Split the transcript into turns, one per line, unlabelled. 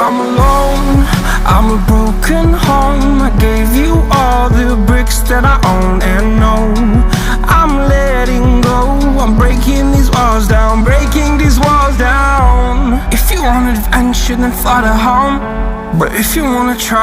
I'm alone, I'm a broken home. I gave you all the bricks that I own and know. I'm letting go, I'm breaking these walls down, breaking these walls down. If you want adventure, then fly to home. But if you wanna try